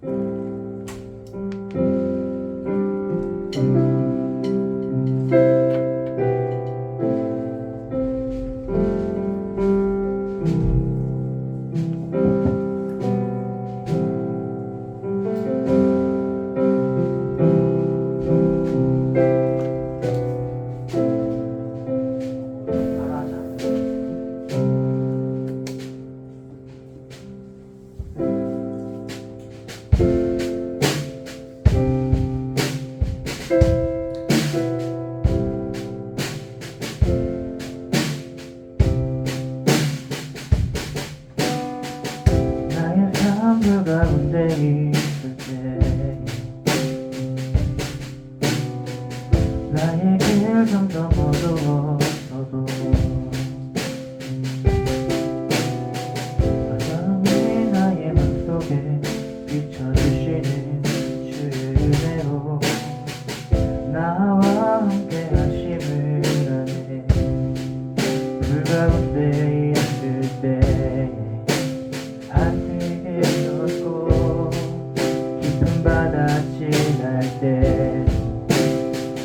나의 삶 가운데 있을 때 나의 길 점점 어두워져도 여전히 나의 맘속에 비춰주시는 주의 은혜로 나와 함께 하심을 아네. 불 가운데 있을 때 하늘에 섰고 깊은 바다 지날 때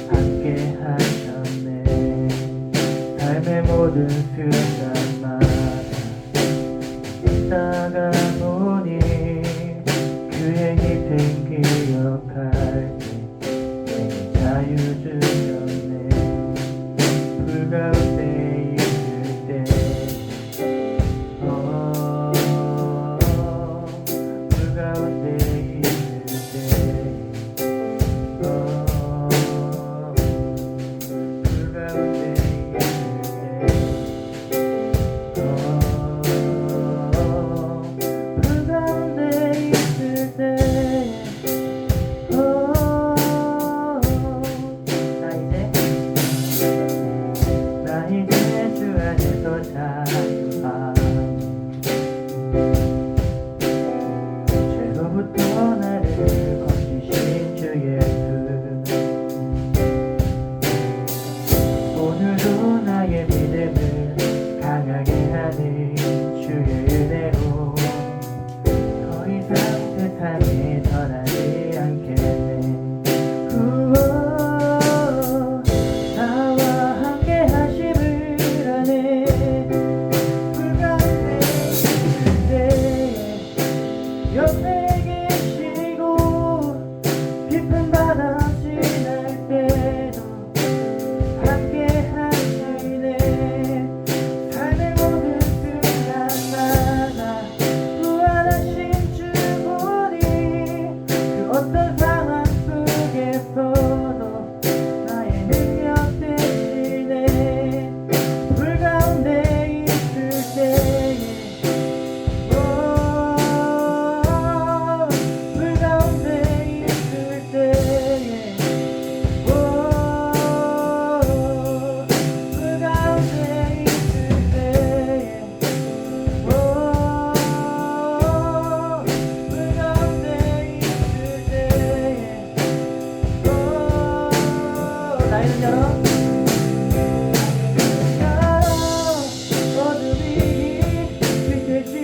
함께 하셨네. 삶의 모든 순간마다 있다가 보니 그의 희생 기억할 때 내게 자유 주셨네. 불 가운데 있을 때 불 가운데 있을 때 불 가운데 있을 때 불 가운데 있을 때 나 이제 주 안에서 자유함. 죄로부터 나를 건지신 주 예수, 오늘도 나의 믿음을 강하게 하는 주의 은혜로 더 이상 세상에 떠나지 않겠네. 나와 함께 하심을 아네. 불 가운데 있을 때 옆에 계시고 깊은 바다 지날 때도 함께 하시네. 삶의 모든 순간마다 부활하신 주보니 그 어떤 상황 속에서도 나의 능력 되시네. 불 가운데 있을 때에 불 가운데 있을 때에 불 가운데 있을 때에 불 가운데 있을 때에 나이는 열어 어둠이 빛해진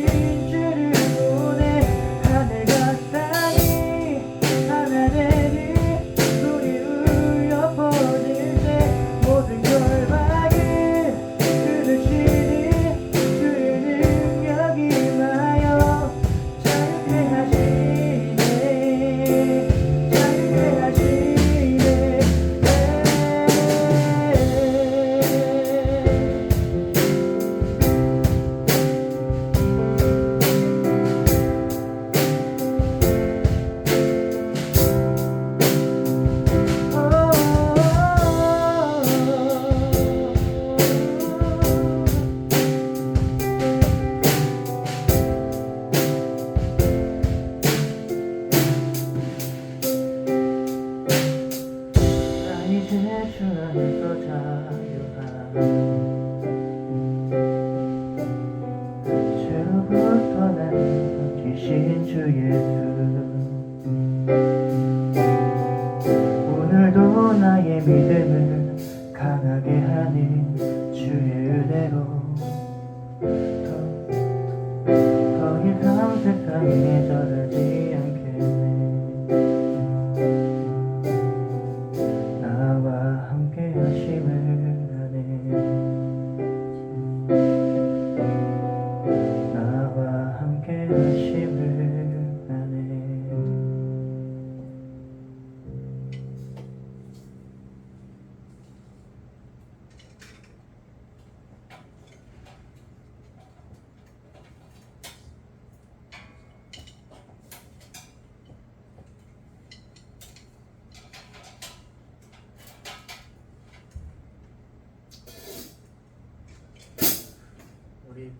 주를 보내. 하늘과 땅이 하나되니 소리 울려 퍼질 때 모든 결박을 끊으시니 주의 능력이 임하여 자유케 하시네. 자유케 하시네. 나 이제 주 안에서 자유함. 죄로부터 나를 건지신 주 예수, 오늘도 나의 믿음을 강하게 하는 주의 은혜로 더 이상 세상에 절하지 않겠네.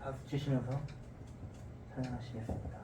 박수 치시면서 찬양하시겠습니다.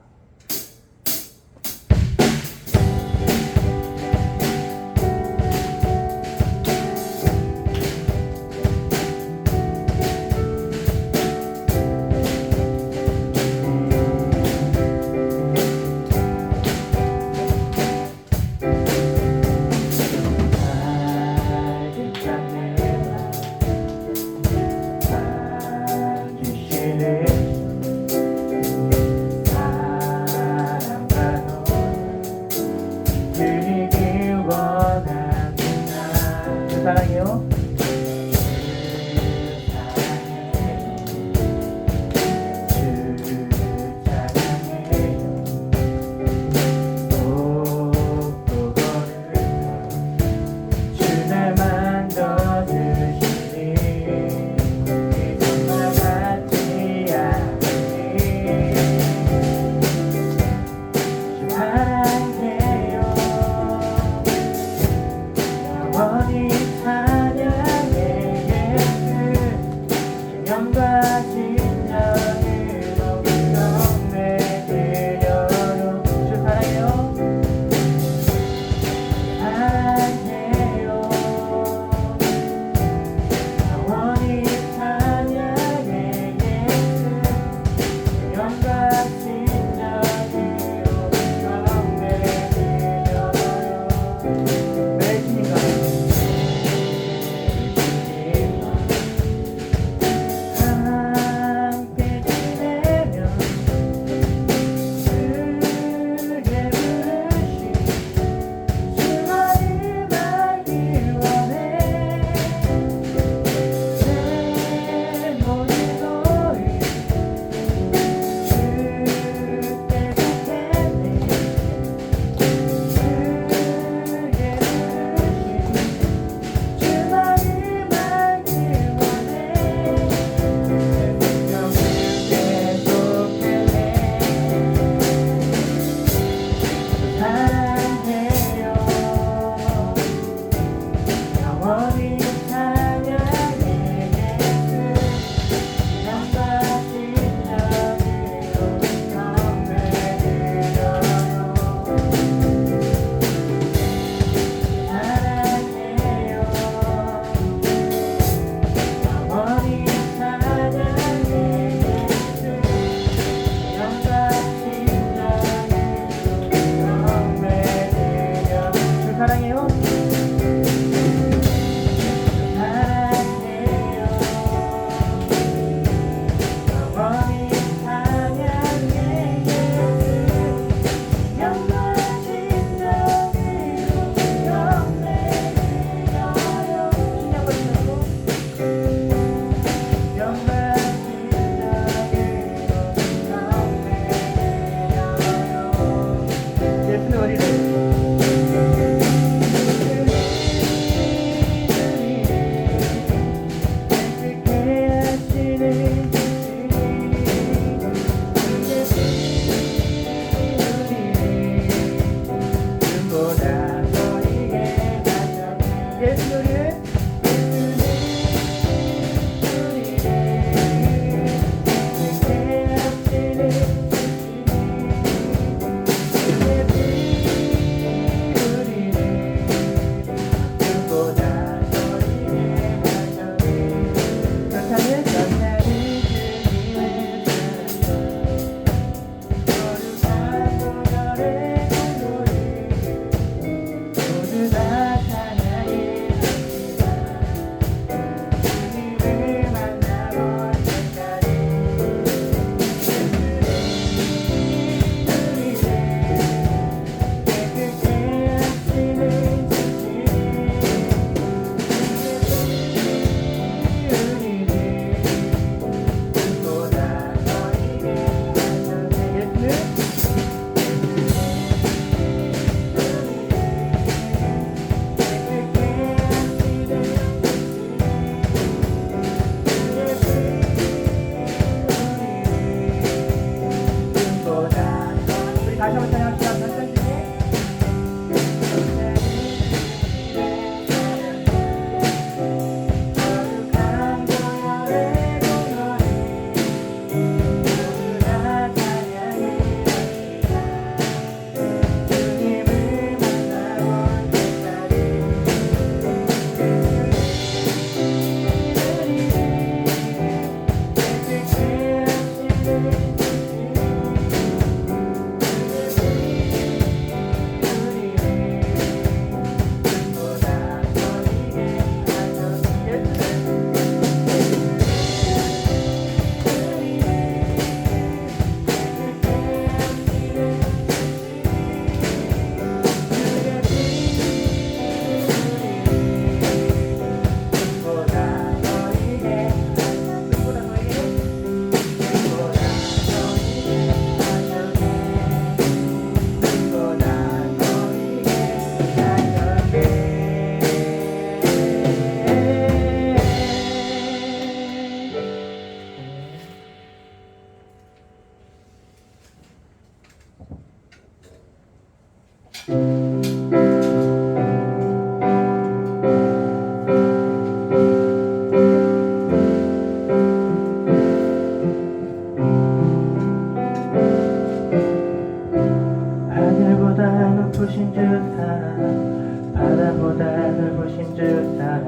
높으신 주 사랑 바다보다 넓으신 주 사랑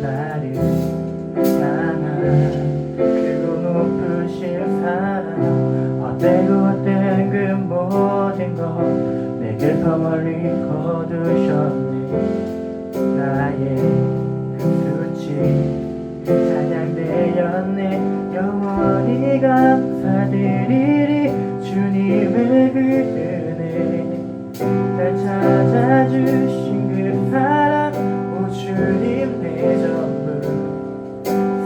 나를 향한 크고 높으신 사랑 헛되고 헛된 그 모든 것 내게 더 멀리 거두셨네 나의 수치 찬양되었네 영원히 감사드리리 주님의 그 은혜 날 찾아주신 그 사랑 오 주님 내 전부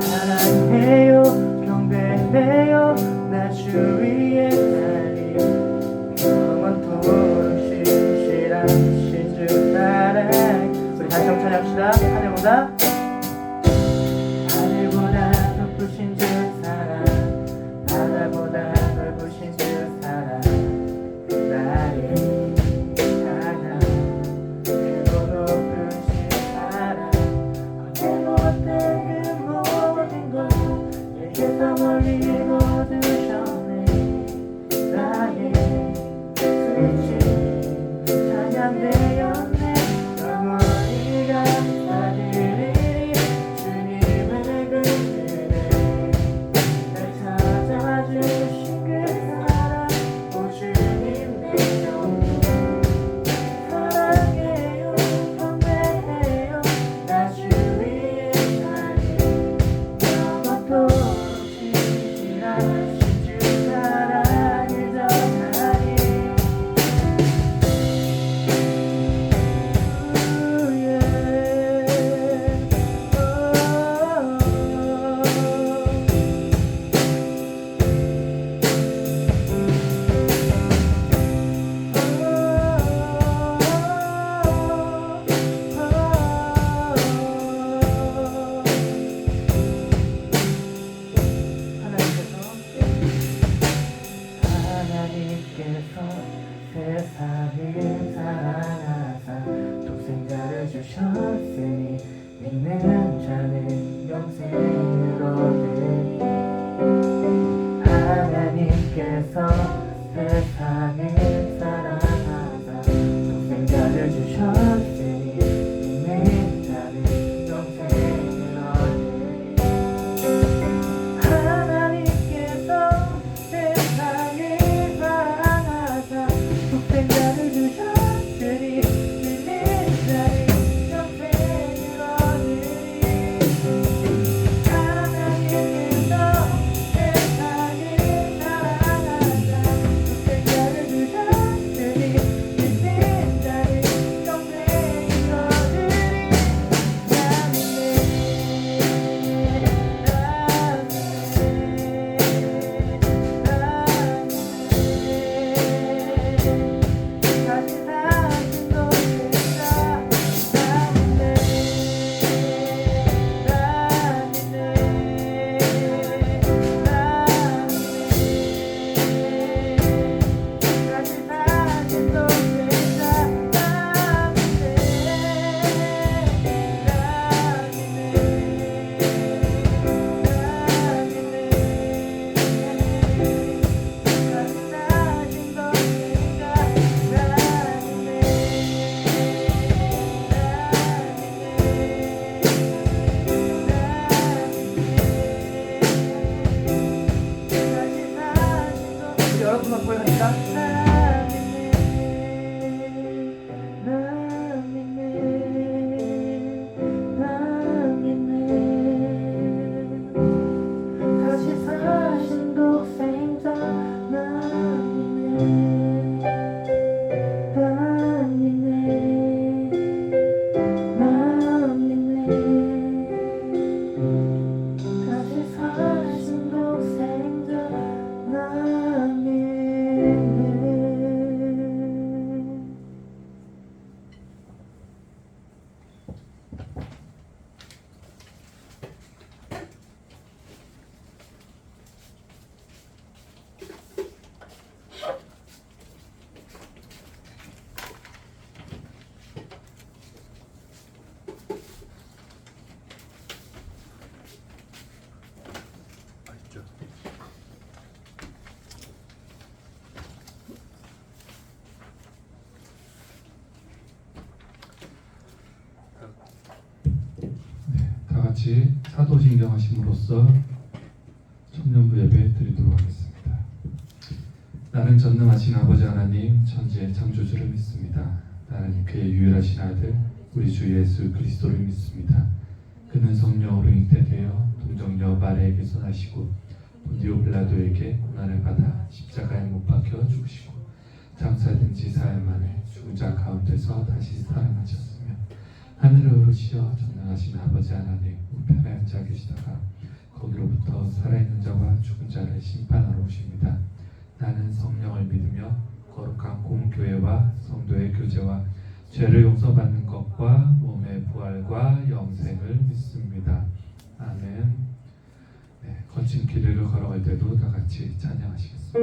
사랑해요 경배해요 나 주 위에 달리 영원토록 신실하신 주 사랑 우리 다시 한번 찬양합시다 하늘보다 높으신 주 사랑 바다보다 넓으신 주 사랑 나를 향한 크고 높으신 사랑 언제 못된 그 모든 것 내게 더 멀리 거두셨네 나의 수치 찬양되었네 영원히 감사드리리 주님의 그 세상을 사랑하사 독생자를 주셨으니 믿는 자는 영생을 얻으리 하나님께서 세상을 사랑하사 독생자를 주셨으니 믿는 자는 영생을 얻으리 하나님께서 세상을 사랑하사 독생자를 주셨으니 같이 사도신경 하심으로써 청년부 예배 드리도록 하겠습니다. 나는 전능하신 아버지 하나님 천지의 창조주를 믿습니다. 나는 그의 유일하신 아들 우리 주 예수 그리스도를 믿습니다. 그는 성령으로 잉태되어 동정녀 마리아에게서 나시고 본디오 빌라도에게 고난을 받아 십자가에 못 박혀 죽으시고 장사된 지 사흘 만에 죽은 자 가운데서 다시 살아나셨으며 하늘에 오르시어 전능하신 아버지 하나님 우편에 앉아 계시다가 거기로부터 살아있는 자와 죽은 자를 심판하러 오십니다. 나는 성령을 믿으며 거룩한 공교회와 성도의 교제와 죄를 용서받는 것과 몸의 부활과 영생을 믿습니다. 아멘. 네, 거친 길을 걸어갈 때도 다 같이 찬양하시겠습니다.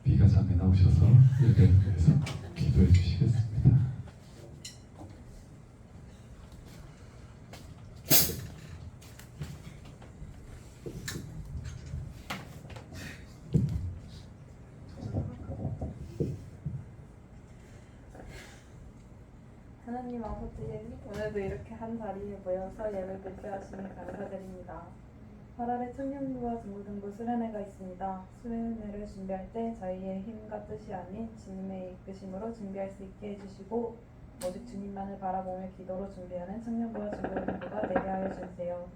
비가장에 나오셔서 예배를 위해서 기도해 주시겠습니다. 하나님 아버지, 오늘도 이렇게 한 자리에 모여서 예배를 드리게 하시니 감사드립니다. 8월에 청년부와 중고등부 수련회가 있습니다. 수련회를 준비할 때 저희의 힘과 뜻이 아닌 주님의 이끄심으로 준비할 수 있게 해주시고 오직 주님만을 바라보며 기도로 준비하는 청년부와 중고등부가 되게 하여 주세요.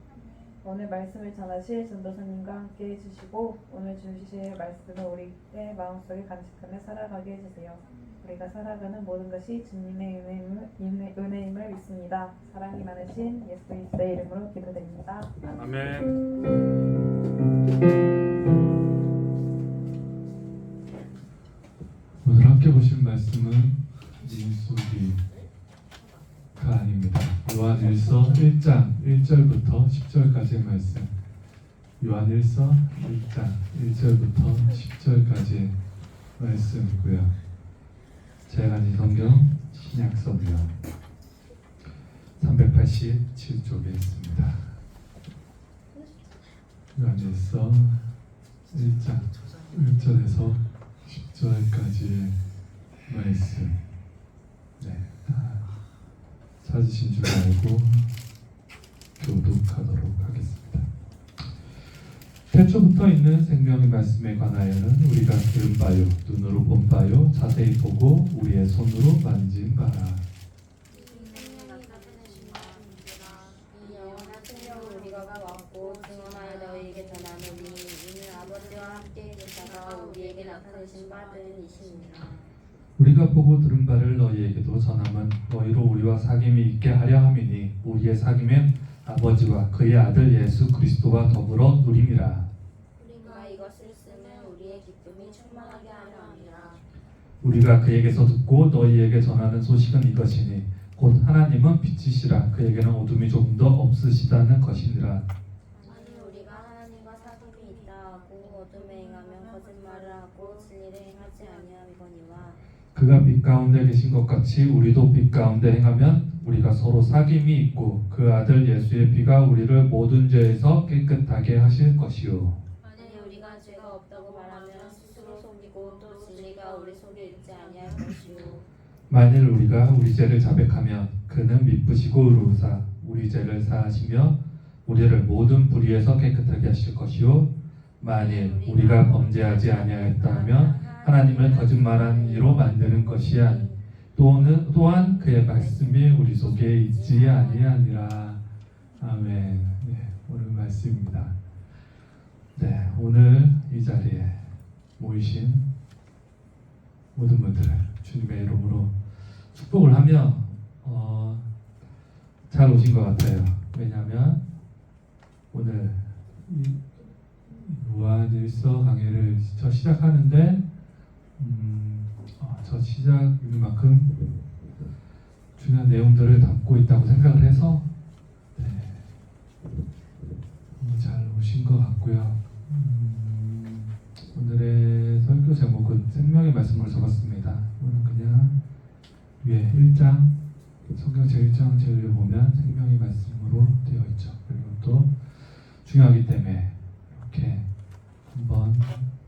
오늘 말씀을 전하실 전도사님과 함께 해주시고 오늘 주실 말씀을 우리의 마음속에 간직하며 살아가게 해주세요. 우리가 살아가는 모든 것이 주님의 은혜임을 믿습니다. 사랑이 많으신 예수 그리스도의 이름으로 기도드립니다. 아멘. 오늘 함께 보신 말씀은 민수기가 아닙니다. 요한일서 1장 1절부터 10절까지의 말씀. 요한일서 1장 1절부터 10절까지의 말씀이고요. 제가 가진 성경 신약성경 387쪽에 있습니다. 요한일서 1장 1절에서 10절까지의 말씀. 네, 찾으신 줄 알고 교독하도록 하겠습니다. 태초부터 있는 생명의 말씀에 관하여는 우리가 들은 바요, 눈으로 본 바요, 자세히 보고 우리의 손으로 만진 바라. 생명이 나타내신 말씀이라 이 영원한 생명을 우리가 왔고 증언하여 너희에게 전하노니 이는 아버지와 함께 계시다가 우리에게 나타내신 바들은 이시니라. 우리가 보고 들은 바를 너희에게도 전함은 너희로 우리와 사귐이 있게 하려 함이니 우리의 사귐은 아버지와 그의 아들 예수 그리스도와 더불어 누림이라. 우리가 이것을 쓰면 우리의 기쁨이 충만하게 하려 함이라. 우리가 그에게서 듣고 너희에게 전하는 소식은 이것이니 곧 하나님은 빛이시라 그에게는 어둠이 조금도 없으시다는 것이니라. 아니 우리가 하나님과 사귐이 있다 하고 어둠에 행하면 거짓말을 하고 진리를 하지 아니함이거니와 그가 빛 가운데 계신 것 같이 우리도 빛 가운데 행하면 우리가 서로 사귐이 있고 그 아들 예수의 피가 우리를 모든 죄에서 깨끗하게 하실 것이요. 만일 우리가 죄가 없다고 말하면 스스로 속이고 또 진리가 우리 속에 있지 아니할 것이요 만일 우리가 우리 죄를 자백하면 그는 미쁘시고 의로우사 우리 죄를 사하시며 우리를 모든 불의에서 깨끗하게 하실 것이요 만일 우리가 범죄하지 아니하였다면 하나님을 거짓말한 이로 만드는 것이 아니 또한 그의 말씀이 우리 속에 있지 아니하니라. 아멘. 네, 오늘 말씀입니다. 네, 오늘 이 자리에 모이신 모든 분들을 주님의 이름으로 축복을 하며 잘 오신 것 같아요. 왜냐하면 오늘 이 요한일서 강의를 저 시작하는데 저 시작인 만큼 중요한 내용들을 담고 있다고 생각을 해서 네, 잘 오신 것 같고요. 오늘의 설교 제목은 생명의 말씀으로 적었습니다. 오늘 그냥 위에 1장 성경 제1장 제일 위에 보면 생명의 말씀으로 되어 있죠. 그리고 또 중요하기 때문에 이렇게 한번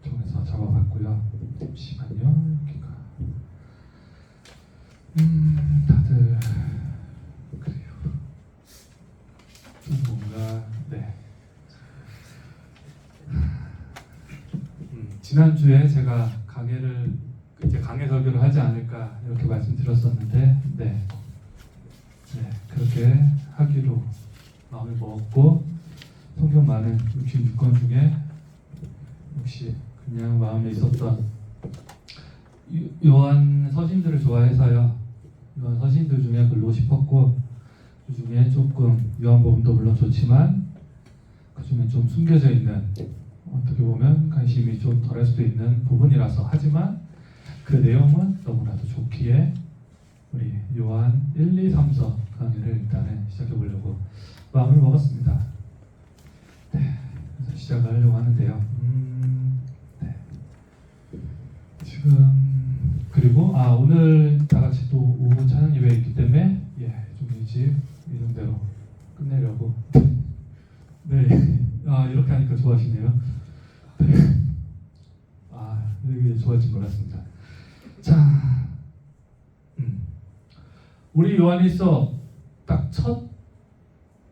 통해서 적어봤고요. 잠시만요. 여기가 다들 그래요. 좀 뭔가 네. 지난주에 제가 이제 강해 설교를 하지 않을까 이렇게 말씀드렸었는데 네. 그렇게 하기로 마음을 먹었고 성경 많은 66권 중에 혹시 그냥 마음에 있었던 요한 서신들을 좋아해서요. 요한 서신들 중에 글로 싶었고 그 중에 조금 요한복음도 물론 좋지만 그 중에 좀 숨겨져 있는 어떻게 보면 관심이 좀 덜할 수도 있는 부분이라서 하지만 그 내용은 너무나도 좋기에 우리 요한 1, 2, 3서 강의를 일단은 시작해 보려고 마음을 먹었습니다. 네, 그래서 시작을 하려고 하는데요. 네. 지금 그리고 오늘 다 같이 또 오후 찬양 예배 있기 때문에 좀 일찍 예정대로 끝내려고. 네, 이렇게 하니까 좋아하시네요. 네. 이게 좋아진 것 같습니다. 자, 우리 요한일서 딱 첫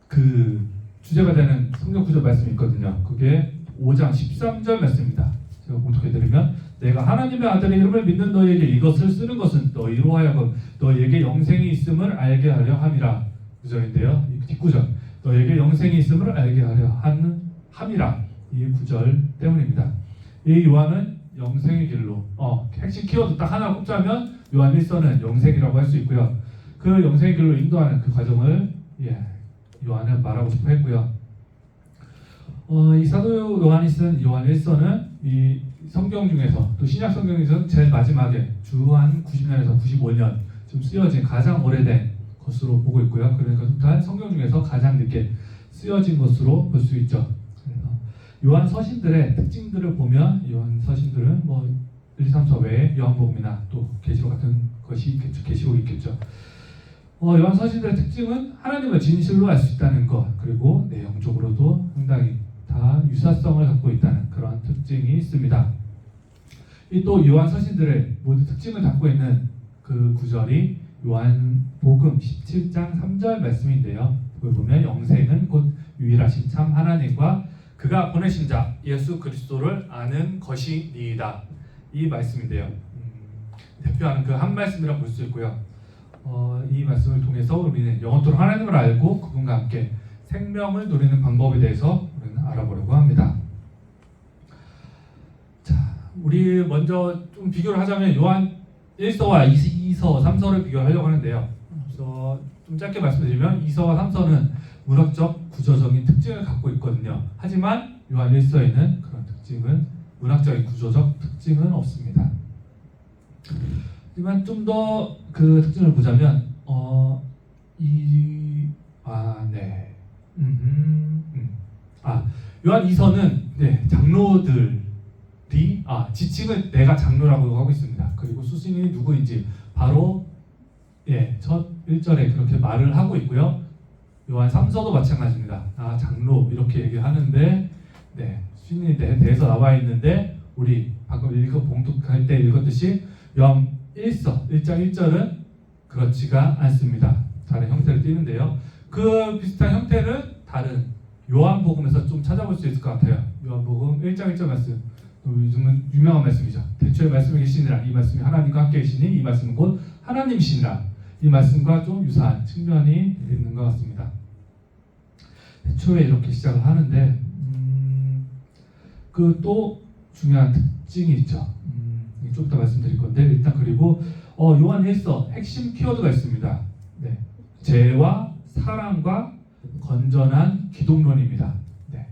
그 주제가 되는 성경 구절 말씀이 있거든요. 그게 5장 13절 말씀입니다. 제가 공독해드리면 내가 하나님의 아들의 이름을 믿는 너희에게 이것을 쓰는 것은 너희로 하여금 너희에게 영생이 있음을 알게 하려 함이라. 구절인데요. 이 뒷구절 너희에게 영생이 있음을 알게 하려 함이라. 이 구절 때문입니다. 이 요한은 영생의 길로 핵심 키워드 딱 하나 꼽자면 요한 1서는 영생이라고 할 수 있고요. 그 영생의 길로 인도하는 그 과정을 요한은 말하고 싶어 했고요. 이 사도 요한이 쓴 요한 1서는 이 성경 중에서 또 신약 성경에서 제일 마지막에 주 한 90년에서 95년 좀 쓰여진 가장 오래된 것으로 보고 있고요. 그러니까 또한 성경 중에서 가장 늦게 쓰여진 것으로 볼 수 있죠. 그래서 요한 서신들의 특징들을 보면 요한 서신들은 1, 2, 3서 외에 요한복음이나 또 계시록 같은 것이 있겠죠. 계시록이 있겠죠. 요한 서신들의 특징은 하나님을 진실로 알 수 있다는 것, 그리고 내용적으로도 상당히 다 유사성을 갖고 있다는 그런 특징이 있습니다. 또 요한 서신들의 모든 특징을 갖고 있는 그 구절이 요한복음 17장 3절 말씀인데요. 그걸 보면 영생은 곧 유일하신 참 하나님과 그가 보내신 자 예수 그리스도를 아는 것이니이다. 이 말씀인데요. 대표하는 그 한 말씀이라고 볼 수 있고요. 이 말씀을 통해서 우리는 영원토록 하나님을 알고 그분과 함께 생명을 누리는 방법에 대해서 우리는 알아보려고 합니다. 자, 우리 먼저 좀 비교를 하자면 요한 1서와 2서, 3서를 비교하려고 하는데요. 그래서 좀 짧게 말씀드리면 2서와 3서는 문학적, 구조적인 특징을 갖고 있거든요. 하지만 요한 1서에는 그런 특징은 문학적인, 구조적 특징은 없습니다. 하지만 좀 더 그 특징을 보자면 요한 2서는 장로들이 지칭을 내가 장로라고 하고 있습니다. 그리고 수신이 누구인지 바로 첫 1절에 그렇게 말을 하고 있고요. 요한 3서도 마찬가지입니다. 장로 이렇게 얘기하는데 수신에 대해서 나와 있는데 우리 방금 봉독할 때 읽었듯이 요한 1서 1장 1절은 그렇지가 않습니다. 다른 형태를 띠는데요. 그 비슷한 형태는 다른 요한복음에서 좀 찾아볼 수 있을 것 같아요. 요한복음 1장 1절 말씀, 요즘은 유명한 말씀이죠. 대초에 말씀이 계시니라, 이 말씀이 하나님과 함께 계시니 이 말씀은 곧 하나님이시니라. 이 말씀과 좀 유사한 측면이 있는 것 같습니다. 대초에 이렇게 시작을 하는데 그 또 중요한 특징이 있죠. 좀 이따 말씀드릴 건데 일단 그리고 요한 1서 핵심 키워드가 있습니다. 죄와 사랑과 건전한 기독론입니다.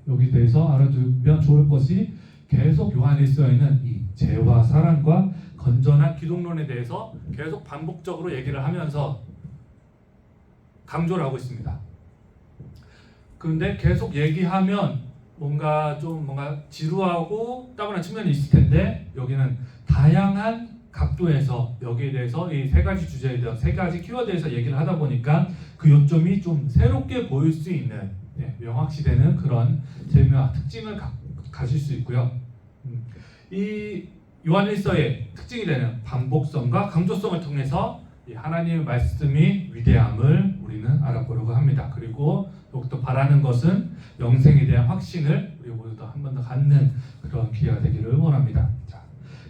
여기 대해서 알아두면 좋을 것이 계속 요한 1서에는 이 죄와 사랑과 건전한 기독론에 대해서 계속 반복적으로 얘기를 하면서 강조를 하고 있습니다. 그런데 계속 얘기하면 뭔가 지루하고 따분한 측면이 있을 텐데 여기는 다양한 각도에서 여기에 대해서 이 세 가지 주제에 대해서 세 가지 키워드에서 얘기를 하다 보니까 그 요점이 좀 새롭게 보일 수 있는 명확시되는 그런 재미와 특징을 가질 수 있고요. 이 요한 1서의 특징이 되는 반복성과 강조성을 통해서 이 하나님의 말씀이 위대함을 우리는 알아보려고 합니다. 그리고 더욱더 바라는 것은 영생에 대한 확신을 우리 모두 한 번 더 갖는 그런 기회가 되기를 원합니다.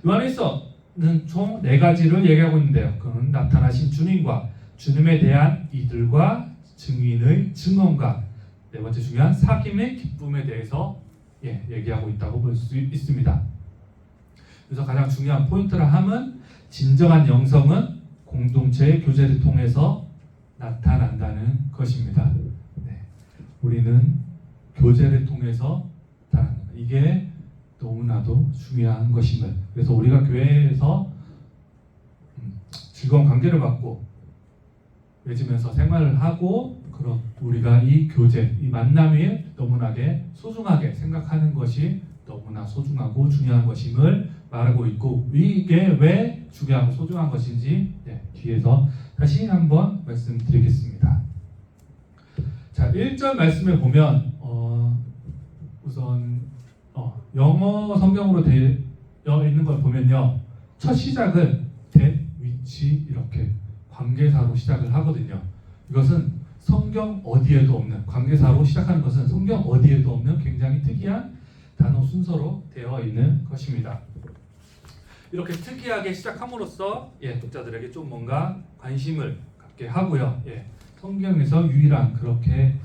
요한 1서는 총 4가지를 얘기하고 있는데요. 그는 나타나신 주님과 주님에 대한 이들과 증인의 증언과 네 번째 중요한 사귐의 기쁨에 대해서 얘기하고 있다고 볼 수 있습니다. 그래서 가장 중요한 포인트라 함은 진정한 영성은 공동체의 교제를 통해서 나타난다는 것입니다. 우리는 교제를 통해서 나타난다. 이게 너무나도 중요한 것임을. 그래서 우리가 교회에서 즐거운 관계를 갖고 맺으면서 생활을 하고 그런 우리가 이 교제, 이 만남이 너무나게 소중하게 생각하는 것이 너무나 소중하고 중요한 것임을 말하고 있고 이게 왜 중요하고 소중한 것인지 뒤에서 다시 한번 말씀드리겠습니다. 자, 1절 말씀을 보면 우선 영어 성경으로 되어 있는 걸 보면요. 첫 시작은 that which 이렇게 관계사로 시작을 하거든요. 이것은 성경 어디에도 없는 관계사로 시작하는 것은 성경 어디에도 없는 굉장히 특이한 단어 순서로 되어 있는 것입니다. 이렇게 특이하게 시작함으로써 독자들에게 좀 뭔가 관심을 갖게 하고요. 성경에서 유일한 그렇게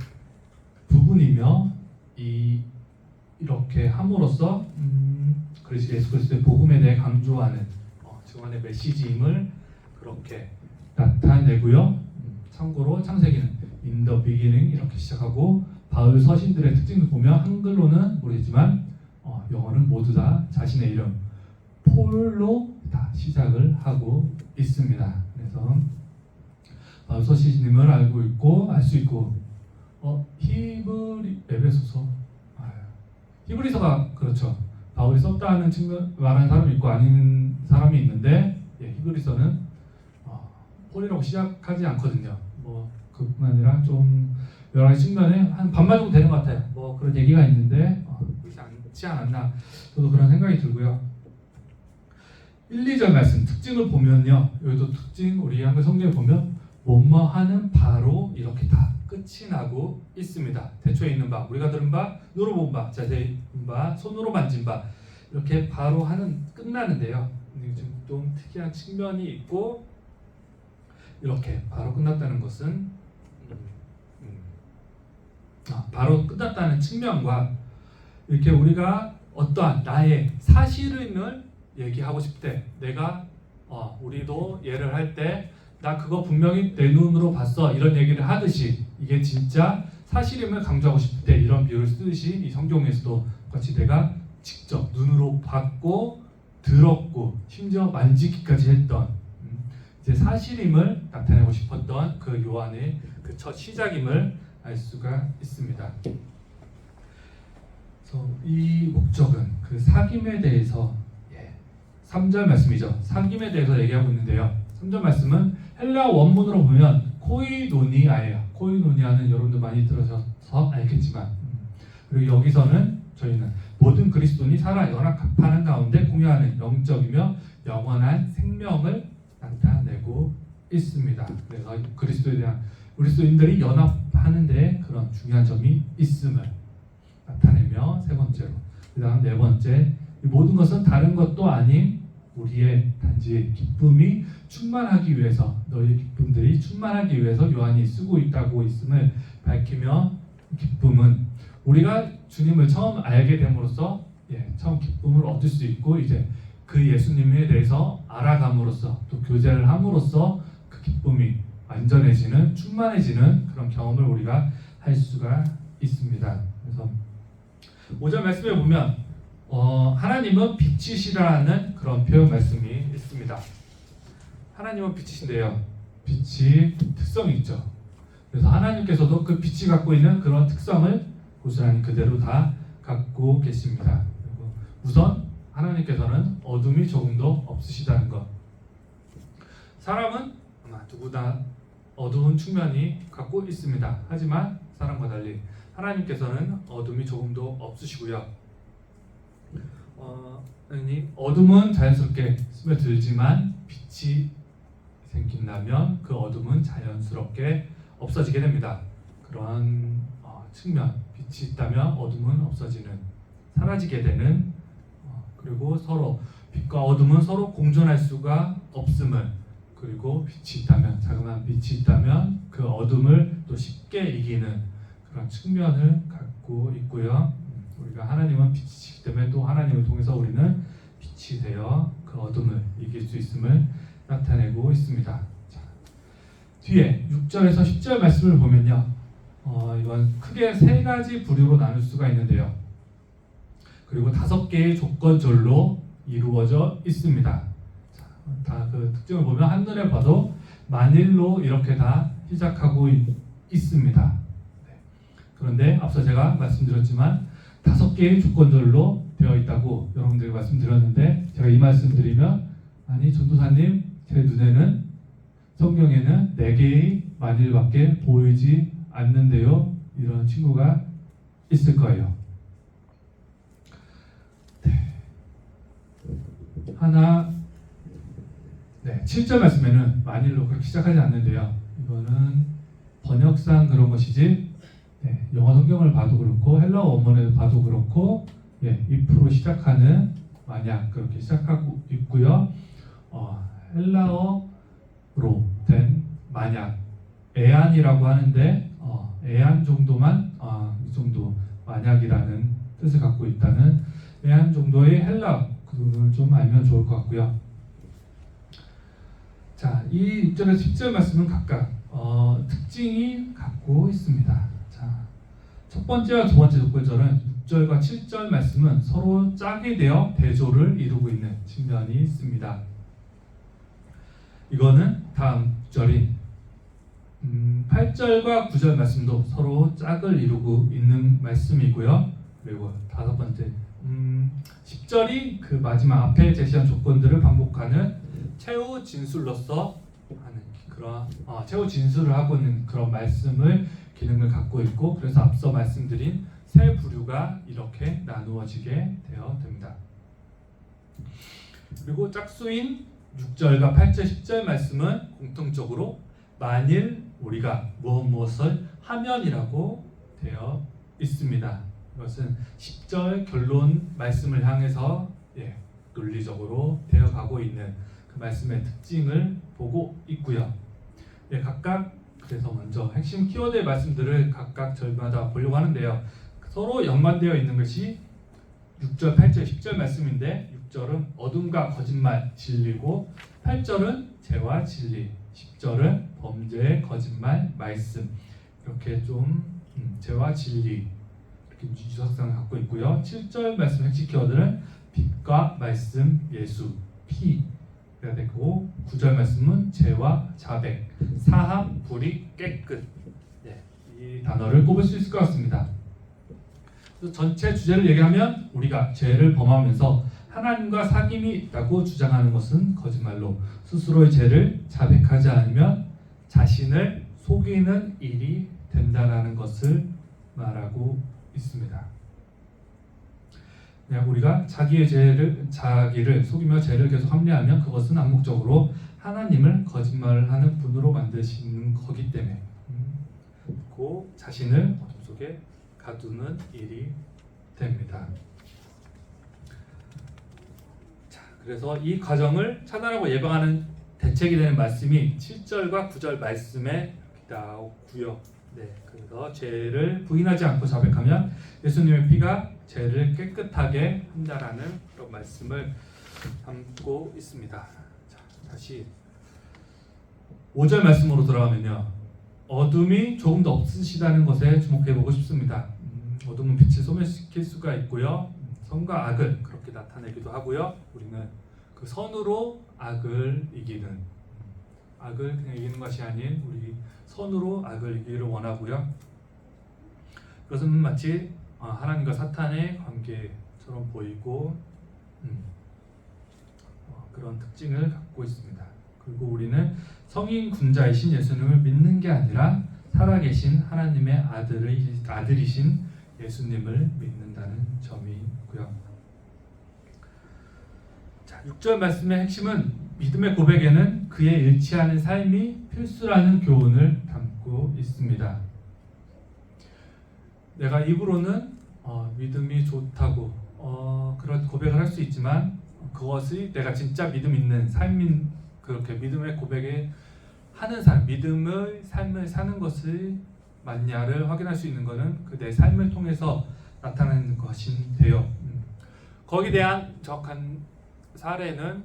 부분이며 이렇게 함으로써 그리스 예수 그리스도의 복음에 대해 강조하는 증언의 메시지임을 그렇게 나타내고요. 참고로 창세기는 in the beginning 이렇게 시작하고 바울 서신들의 특징을 보면 한글로는 모르겠지만 영어는 모두 다 자신의 이름 폴로 다 시작을 하고 있습니다. 그래서 바울 서신임을 알고 있고 알 수 있고 히브리서가 그렇죠. 바울이 썼다 하는 측면 말하는 사람이 있고 아닌 사람이 있는데 히브리서는 폴이라고 시작하지 않거든요. 그뿐만 아니라 좀 여러 가지 측면에 한 반말 정도 되는 것 같아요. 그런 얘기가 있는데 그렇지 않지 않았나 저도 그런 생각이 들고요. 1, 2절 말씀 특징을 보면요. 여기도 특징 우리 한글 성경에 보면 뭐뭐 하는 바로 이렇게 다 끝이 나고 있습니다. 대초에 있는 바, 우리가 들은 바, 눈으로 본 바, 자세히 본 바, 손으로 만진 바 이렇게 바로 하는 끝나는데요. 지금 좀 특이한 측면이 있고 이렇게 바로 끝났다는 것은 바로 끝났다는 측면과 이렇게 우리가 어떠한 나의 사실을 얘기하고 싶을 때 내가 우리도 예를 할 때 나 그거 분명히 내 눈으로 봤어 이런 얘기를 하듯이 이게 진짜 사실임을 강조하고 싶을 때 이런 비유를 쓰듯이 이 성경에서도 같이 내가 직접 눈으로 봤고 들었고 심지어 만지기까지 했던 이제 사실임을 나타내고 싶었던 그 요한의 그 첫 시작임을 알 수가 있습니다. 그래서 이 목적은 그 사귐에 대해서 3절 말씀이죠. 사귐에 대해서 얘기하고 있는데요. 3절 말씀은 헬라 원문으로 보면 코이노니아예요. 코이노니아는 여러분도 많이 들으셔서 알겠지만 그리고 여기서는 저희는 모든 그리스도인이 살아 연합하는 가운데 공유하는 영적이며 영원한 생명을 나타내고 있습니다. 그래서 그리스도에 대한 그리스도인들이 연합하는데 그런 중요한 점이 있음을 나타내며 세 번째로 그다음 네 번째 이 모든 것은 다른 것도 아닌 우리의 단지 기쁨이 충만하기 위해서 너희 기쁨들이 충만하기 위해서 요한이 쓰고 있다고 있음을 밝히며 기쁨은 우리가 주님을 처음 알게 됨으로써 처음 기쁨을 얻을 수 있고 이제 그 예수님에 대해서 알아감으로써 또 교제를 함으로써 그 기쁨이 완전해지는 충만해지는 그런 경험을 우리가 할 수가 있습니다. 그래서 5절 말씀에 보면 하나님은 빛이시라는 그런 표현 말씀이 있습니다. 하나님은 빛이신데요. 빛이 특성이 있죠. 그래서 하나님께서도 그 빛이 갖고 있는 그런 특성을 고스란히 그대로 다 갖고 계십니다. 그리고 우선 하나님께서는 어둠이 조금도 없으시다는 것. 사람은 아마 누구나 어두운 측면이 갖고 있습니다. 하지만 사람과 달리 하나님께서는 어둠이 조금도 없으시고요. 어둠은 자연스럽게 스며들지만 빛이 생긴다면 그 어둠은 자연스럽게 없어지게 됩니다. 그러한 측면, 빛이 있다면 어둠은 없어지는, 사라지게 되는 그리고 서로 빛과 어둠은 서로 공존할 수가 없음을 그리고 빛이 있다면 자그마한 빛이 있다면 그 어둠을 또 쉽게 이기는 그런 측면을 갖고 있고요. 우리가 하나님은 빛이시기 때문에 또 하나님을 통해서 우리는 빛이 되어 그 어둠을 이길 수 있음을 나타내고 있습니다. 자, 뒤에 6절에서 10절 말씀을 보면요. 이건 크게 세 가지 부류로 나눌 수가 있는데요. 그리고 5개의 조건절로 이루어져 있습니다. 다 그 특징을 보면 한눈에 봐도 만일로 이렇게 다 시작하고 있습니다. 그런데 앞서 제가 말씀드렸지만 5개의 조건절로 되어 있다고 여러분들에게 말씀드렸는데 제가 이 말씀 드리면 아니 전도사님 제 눈에는 성경에는 4개의 만일밖에 보이지 않는데요. 이런 친구가 있을 거예요. 하나 7절 말씀에는 만일로 그렇게 시작하지 않는데요. 이거는 번역상 그런 것이지 영어 성경을 봐도 그렇고 헬라어 원문을 봐도 그렇고 if로 시작하는 만약 그렇게 시작하고 있고요. 헬라어로 된 만약 애안이라고 하는데 애안 정도만 이 정도 만약이라는 뜻을 갖고 있다는 애안 정도의 헬라어 그걸 좀 알면 좋을 것 같고요. 자, 이 6절에서 10절 말씀은 각각 특징이 갖고 있습니다. 자, 첫 번째와 두 번째 조건절은 6절과 7절 말씀은 서로 짝이 되어 대조를 이루고 있는 측면이 있습니다. 이거는 다음 6절인 8절과 9절 말씀도 서로 짝을 이루고 있는 말씀이고요. 그리고 다섯 번째 10절이 그 마지막 앞에 제시한 조건들을 반복하는 최후 진술로서 하는 그런 최후 진술을 하고 있는 그런 말씀을 기능을 갖고 있고 그래서 앞서 말씀드린 세 부류가 이렇게 나누어지게 되어 됩니다. 그리고 짝수인 6절과 8절, 10절 말씀은 공통적으로 만일 우리가 무엇을 하면이라고 되어 있습니다. 이것은 10절 결론 말씀을 향해서 논리적으로 되어가고 있는 그 말씀의 특징을 보고 있고요. 각각 그래서 먼저 핵심 키워드의 말씀들을 각각 절마다 보려고 하는데요. 서로 연관되어 있는 것이 6절, 8절, 10절 말씀인데 6절은 어둠과 거짓말, 진리고 8절은 죄와 진리, 10절은 범죄, 거짓말, 말씀 이렇게 좀 죄와 진리 이렇게 유사성을 갖고 있고요. 7절 말씀 핵심 키워드는 빛과 말씀, 예수, 피가 되고 9절 말씀은 죄와 자백, 사함, 불의, 깨끗 이 단어를 꼽을 수 있을 것 같습니다. 그래서 전체 주제를 얘기하면 우리가 죄를 범하면서 하나님과 사귐이 있다고 주장하는 것은 거짓말로 스스로의 죄를 자백하지 않으면 자신을 속이는 일이 된다라는 것을 말하고 있습니다. 그냥 우리가 자기를 속이며 죄를 계속 합리하면 그것은 암묵적으로 하나님을 거짓말하는 분으로 만드시는 거기 때문에 그 자신을 어둠 속에 가두는 일이 됩니다. 자, 그래서 이 과정을 차단하고 예방하는 대책이 되는 말씀이 7절과 9절 말씀에 나오고요. 네, 그래서 죄를 부인하지 않고 자백하면 예수님의 피가 죄를 깨끗하게 한다라는 그런 말씀을 담고 있습니다. 자, 다시 5절 말씀으로 돌아가면요. 어둠이 조금 더 없으시다는 것에 주목해 보고 싶습니다. 어둠은 빛을 소멸시킬 수가 있고요. 선과 악을 그렇게 나타내기도 하고요. 우리는 그 선으로 악을 이기는, 악을 그냥 이기는 것이 아닌 우리 선으로 악을 이기기를 원하고요. 그것은 마치 하나님과 사탄의 관계처럼 보이고 그런 특징을 갖고 있습니다. 그리고 우리는 성인 군자이신 예수님을 믿는 게 아니라 살아계신 하나님의 아들이신 예수님을 믿는다는 점이고요. 자, 6절 말씀의 핵심은 믿음의 고백에는 그의 일치하는 삶이 필수라는 교훈을 담고 있습니다. 내가 입으로는 믿음이 좋다고 그런 고백을 할 수 있지만 그것이 내가 진짜 믿음 있는 삶인 그렇게 믿음의 고백에 하는 삶, 믿음의 삶을 사는 것을 맞냐를 확인할 수 있는 것은 그 내 삶을 통해서 나타나는 것인데요. 거기에 대한 정확한 사례는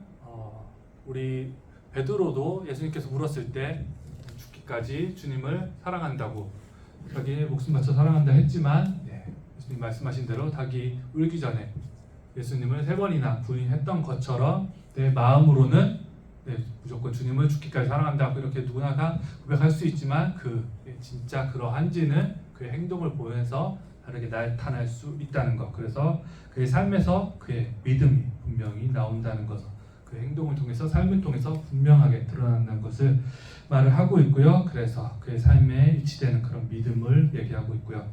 우리 베드로도 예수님께서 물었을 때 죽기까지 주님을 사랑한다고 자기 목숨 바쳐 사랑한다 했지만 예수님 말씀하신 대로 자기 울기 전에 예수님을 3번이나 부인했던 것처럼 내 마음으로는 무조건 주님을 죽기까지 사랑한다고 이렇게 누구나가 고백할 수 있지만 진짜 그러한지는 그의 행동을 보면서 다르게 나타날 수 있다는 것. 그래서 그의 삶에서 그의 믿음이 분명히 나온다는 것, 그 행동을 통해서 삶을 통해서 분명하게 드러난다는 것을 말을 하고 있고요. 그래서 그의 삶에 일치되는 그런 믿음을 얘기하고 있고요.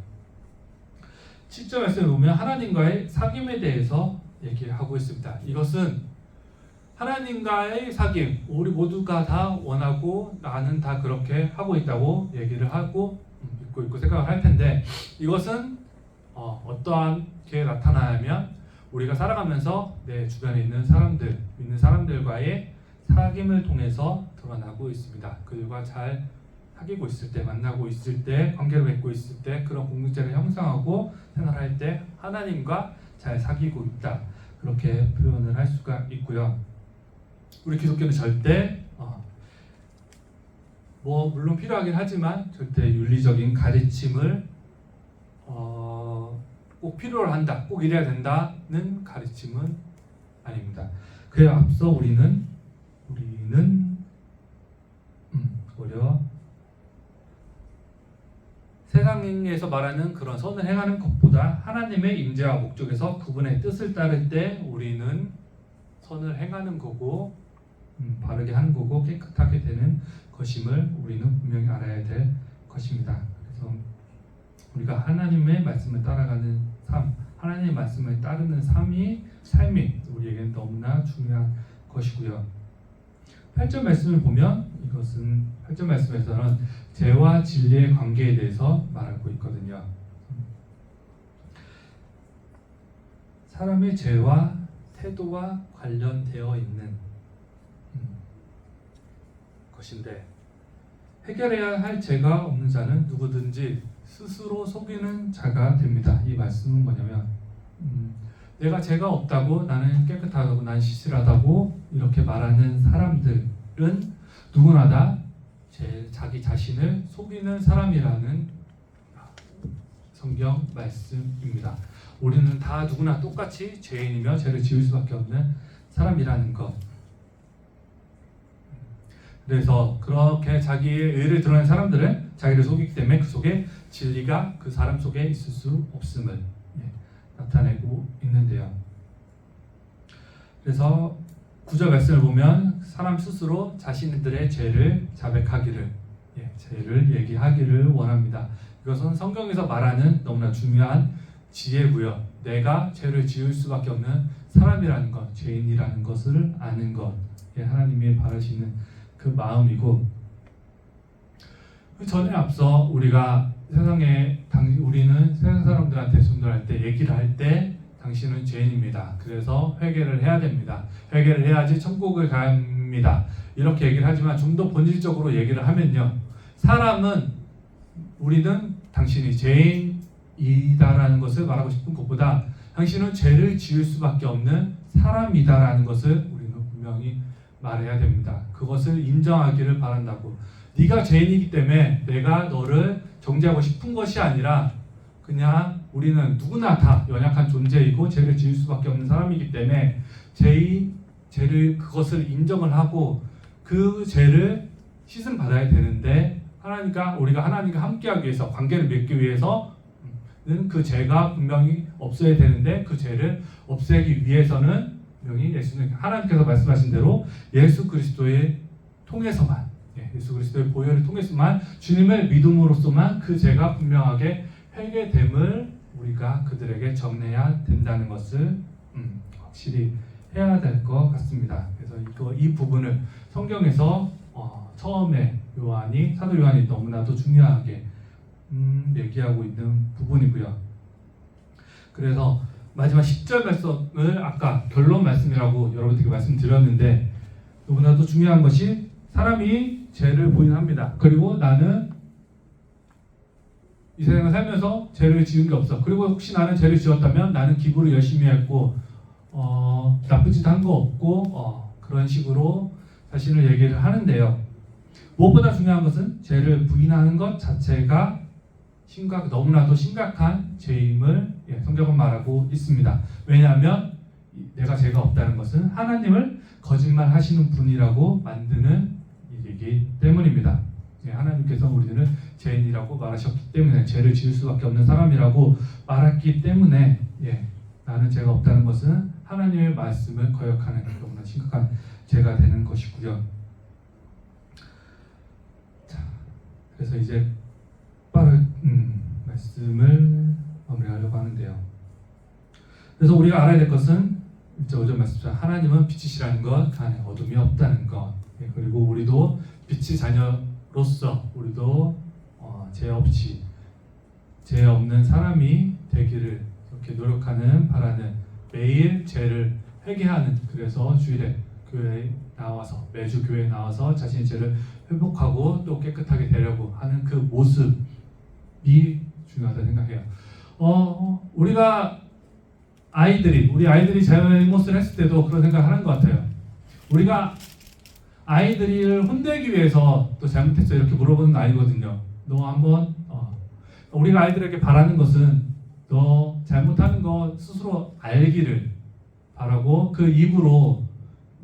7절 말씀에 보면 하나님과의 사귐에 대해서 얘기하고 있습니다. 이것은 하나님과의 사귐, 우리 모두가 다 원하고 나는 다 그렇게 하고 있다고 얘기를 하고 믿고 있고 생각을 할 텐데 이것은 어떠하게 나타나냐면 우리가 살아가면서 내 주변에 있는 사람들, 믿는 사람들과의 사귐을 통해서 드러나고 있습니다. 그들과 잘 사귀고 있을 때, 만나고 있을 때, 관계를 맺고 있을 때, 그런 공동체를 형성하고 생활할 때 하나님과 잘 사귀고 있다. 그렇게 표현을 할 수가 있고요. 우리 기독교는 절대 물론 필요하긴 하지만 절대 윤리적인 가르침을 꼭 필요로 한다, 꼭 이래야 된다는 가르침은 아닙니다. 그에 앞서 우리는 오히려 세상에서 말하는 그런 선을 행하는 것보다 하나님의 임재와 목적에서 그분의 뜻을 따를 때 우리는 선을 행하는 거고 바르게 하는 거고 깨끗하게 되는 것임을 우리는 분명히 알아야 될 것입니다. 그래서 우리가 하나님의 말씀을 따라가는 삶, 하나님의 말씀을 따르는 삶이 우리에게는 너무나 중요한 것이고요. 8절 말씀을 보면 이것은 8절 말씀에서는 죄와 진리의 관계에 대해서 말하고 있거든요. 사람의 죄와 태도와 관련되어 있는 것인데 해결해야 할 죄가 없는 자는 누구든지 스스로 속이는 자가 됩니다. 이 말씀은 뭐냐면 내가 죄가 없다고 나는 깨끗하다고 난 신실하다고 이렇게 말하는 사람들은 누구나 다 자기 자신을 속이는 사람이라는 성경 말씀입니다. 우리는 다 누구나 똑같이 죄인이며 죄를 지을 수밖에 없는 사람이라는 것. 그래서 그렇게 자기의 의를 드러낸 사람들은 자기를 속이기 때문에 그 속에 진리가 그 사람 속에 있을 수 없음을 있는데요. 그래서 9절 말씀을 보면 사람 스스로 자신들의 죄를 자백하기를, 죄를 얘기하기를 원합니다. 이것은 성경에서 말하는 너무나 중요한 지혜고요. 내가 죄를 지을 수밖에 없는 사람이라는 것, 죄인이라는 것을 아는 것, 하나님이 바라시는 그 마음이고, 그 전에 앞서 우리가 우리는 세상 사람들한테 전도할 때, 얘기를 할 때 당신은 죄인입니다. 그래서 회개를 해야 됩니다. 회개를 해야지 천국을 갑니다. 이렇게 얘기를 하지만 좀 더 본질적으로 얘기를 하면요, 우리는 당신이 죄인이다라는 것을 말하고 싶은 것보다 당신은 죄를 지을 수밖에 없는 사람이다라는 것을 우리는 분명히 말해야 됩니다. 그것을 인정하기를 바란다고. 네가 죄인이기 때문에 내가 너를 정죄하고 싶은 것이 아니라 그냥 우리는 누구나 다 연약한 존재이고 죄를 지을 수밖에 없는 사람이기 때문에 죄를 그것을 인정을 하고 그 죄를 씻음 받아야 되는데, 우리가 하나님과 함께하기 위해서, 관계를 맺기 위해서는 그 죄가 분명히 없어야 되는데, 그 죄를 없애기 위해서는 분명히 하나님께서 말씀하신 대로 예수 그리스도의 통해서만, 예수 그리스도의 보혈을 통해서만, 주님을 믿음으로써만 그 죄가 분명하게 회개됨을 우리가 그들에게 전해야 된다는 것을 확실히 해야 될 것 같습니다. 그래서 이 부분을 성경에서 처음에 사도 요한이 너무나도 중요하게 얘기하고 있는 부분이고요. 그래서 마지막 10절 말씀을 아까 결론 말씀이라고 여러분들께 말씀드렸는데, 너무나도 중요한 것이 사람이 죄를 부인합니다. 그리고 나는 이 세상을 살면서 죄를 지은 게 없어. 그리고 혹시 나는 죄를 지었다면 나는 기부를 열심히 했고 나쁜 짓 한 거 없고 그런 식으로 자신을 얘기를 하는데요. 무엇보다 중요한 것은 죄를 부인하는 것 자체가 너무나도 심각한 죄임을 성경은 말하고 있습니다. 왜냐하면 내가 죄가 없다는 것은 하나님을 거짓말하시는 분이라고 만드는 일이기 때문입니다. 하나님께서 우리는 죄인이라고 말하셨기 때문에, 죄를 지을 수밖에 없는 사람이라고 말했기 때문에, 나는 죄가 없다는 것은 하나님의 말씀을 거역하는 너무나 심각한 죄가 되는 것이고요. 자, 그래서 이제 말씀을 마무리하려고 하는데요. 그래서 우리가 알아야 될 것은 5절 말씀처럼 하나님은 빛이시라는 것, 그 안에 어둠이 없다는 것, 그리고 우리도 빛의 자녀로서 우리도 죄 없는 사람이 되기를 이렇게 노력하는, 바라는, 매일 죄를 회개하는, 그래서 주일에 매주 교회에 나와서 자신의 죄를 회복하고 또 깨끗하게 되려고 하는 그 모습이 중요하다고 생각해요. 우리 아이들이 잘못을 했을 때도 그런 생각을 하는 것 같아요. 우리가 아이들을 혼내기 위해서 또 잘못했어 이렇게 물어보는 거 아니거든요. 너 한번 우리가 아이들에게 바라는 것은 너 잘못하는 거 스스로 알기를 바라고, 그 입으로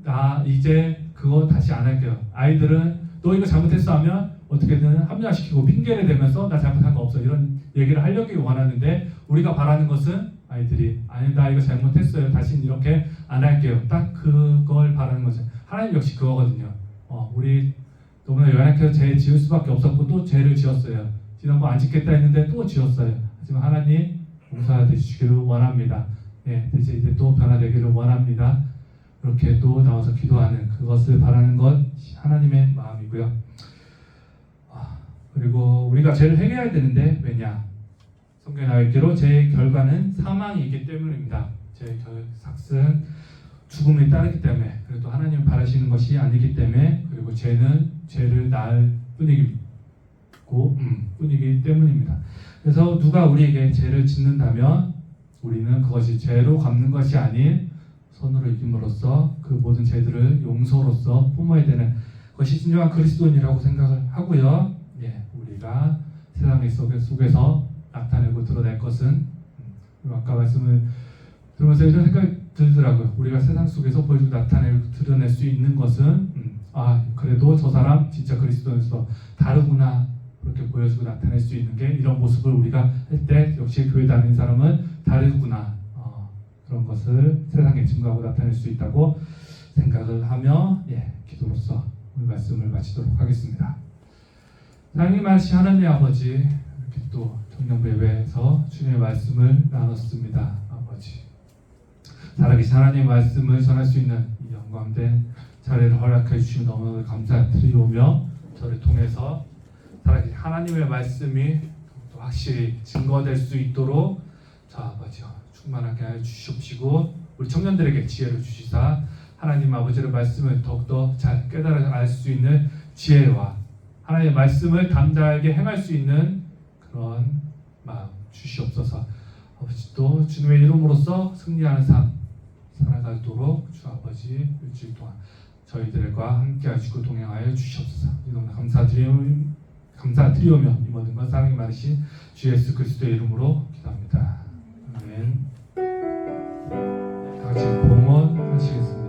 나 이제 그거 다시 안 할게요. 아이들은 너 이거 잘못했어 하면 어떻게든 합리화시키고 핑계를 대면서 나 잘못한 거 없어 이런 얘기를 하려고 원하는데, 우리가 바라는 것은 아이들이 아니 나 이거 잘못했어요, 다시는 이렇게 안 할게요, 딱 그걸 바라는 거죠. 하나님 역시 그거거든요. 우리 너무나 연약해서 죄 지을 수밖에 없었고 또 죄를 지었어요. 지난번 안 짓겠다 했는데 또 지었어요. 하지만 하나님 용서해 주시기를 원합니다. 이제 또 변화되기를 원합니다. 그렇게 또 나와서 기도하는, 그것을 바라는 것 하나님의 마음이고요. 그리고 우리가 죄를 해결해야 되는데, 왜냐? 성경에 나와 있기로 죄의 결과는 사망이기 때문입니다. 죄의 삭은 죽음이 따르기 때문에, 그리고 하나님 바라시는 것이 아니기 때문에, 그리고 죄는 죄를 낳을 뿐이기 때문입니다. 그래서 누가 우리에게 죄를 짓는다면 우리는 그것이 죄로 갚는 것이 아닌 선으로 이김으로써 그 모든 죄들을 용서로서 품어야 되는 것이 진정한 그리스도인이라고 생각을 하고요. 우리가 세상 속에서 나타내고 드러낼 것은, 아까 말씀을 들으면서 이런 생각이 들더라고요. 우리가 세상 속에서 보여주고 나타내고 드러낼 수 있는 것은 그래도 저 사람 진짜 그리스도인으로서 다르구나, 그렇게 보여주고 나타낼 수 있는 게, 이런 모습을 우리가 할 때 역시 교회 다니는 사람은 다르구나, 그런 그런 것을 세상에 증거하고 나타낼 수 있다고 생각을 하며 기도로서 오늘 말씀을 마치도록 하겠습니다. 사랑이 많으신 하나님 아버지, 이렇게 또 청년부 예배에서 주님의 말씀을 나눴습니다. 아버지, 살아계신 하나님의 말씀을 전할 수 있는 이 영광된 자리를 허락해 주시면 너무 감사드리오며, 저를 통해서 살아계신 하나님의 말씀이 또 확실히 증거될 수 있도록 저 아버지여 충만하게 하여 주시옵시고, 우리 청년들에게 지혜를 주시사 하나님 아버지의 말씀을 더욱더 잘 깨달아 알 수 있는 지혜와 하나님의 말씀을 담대하게 행할 수 있는 그런 마음 주시옵소서. 아버지, 또 주님의 이름으로써 승리하는 삶 살아가도록 주 아버지 일주일 동안 저희들과 함께 하시고 동행하여 주시옵소서. 너무 감사드리오며 이 모든 것 사랑이 많으신 주 예수 그리스도의 이름으로 기도합니다. 아멘. 다 같이 봉헌하시겠습니다.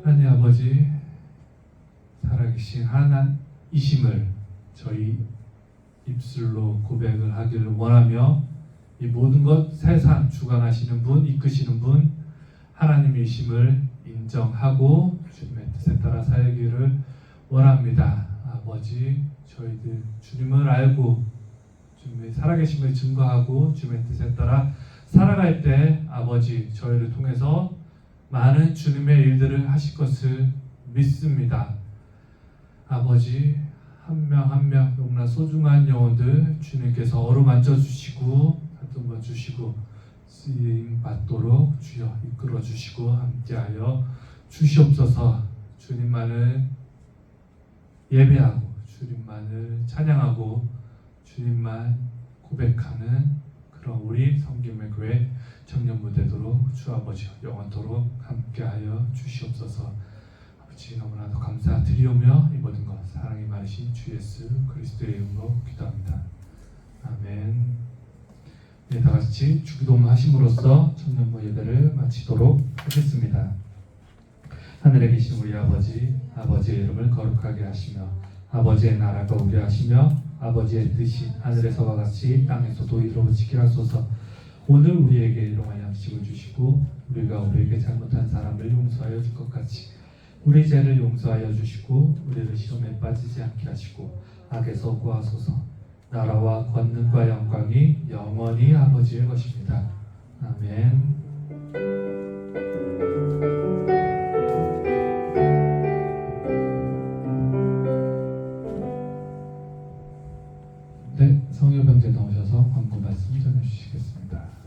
하나님 아버지, 살아계신 하나님이심을 저희 입술로 고백을 하기를 원하며, 이 모든 것 세상 주관하시는 분, 이끄시는 분 하나님이심을 인정하고 주님의 뜻에 따라 살기를 원합니다. 아버지, 저희들 주님을 알고 주님의 살아계심을 증거하고 주님의 뜻에 따라 살아갈 때 아버지, 저희를 통해서 많은 주님의 일들을 하실 것을 믿습니다. 아버지, 한 명 한 명 너무나 소중한 영혼들 주님께서 어루만져 주시고 다듬어 주시고 쓰임 받도록 주여 이끌어 주시고 함께하여 주시옵소서. 주님만을 예배하고 주님만을 찬양하고 주님만 고백하는 그런 우리 섬김의 교회 청년부 되도록 주 아버지 영원토록 함께하여 주시옵소서. 아버지, 너무나도 감사드리오며 이 모든 것 사랑이 많으신 주 예수 그리스도의 이름으로 기도합니다. 아멘. 네, 다 같이 주기도문 하심으로써 청년부 예배를 마치도록 하겠습니다. 하늘에 계신 우리 아버지, 아버지의 이름을 거룩하게 하시며 아버지의 나라가 오게 하시며 아버지의 뜻이 하늘에서와 같이 땅에서도 이루어지게 하소서. 오늘 우리에게 일용할 양식을 주시고 우리가 우리에게 잘못한 사람을 용서하여 줄 것 같이 우리 죄를 용서하여 주시고 우리를 시험에 빠지지 않게 하시고 악에서 구하소서. 나라와 권능과 영광이 영원히 아버지의 것입니다. 아멘. 네, 성유병제 나오셔서 광고 말씀 전해주시겠습니다.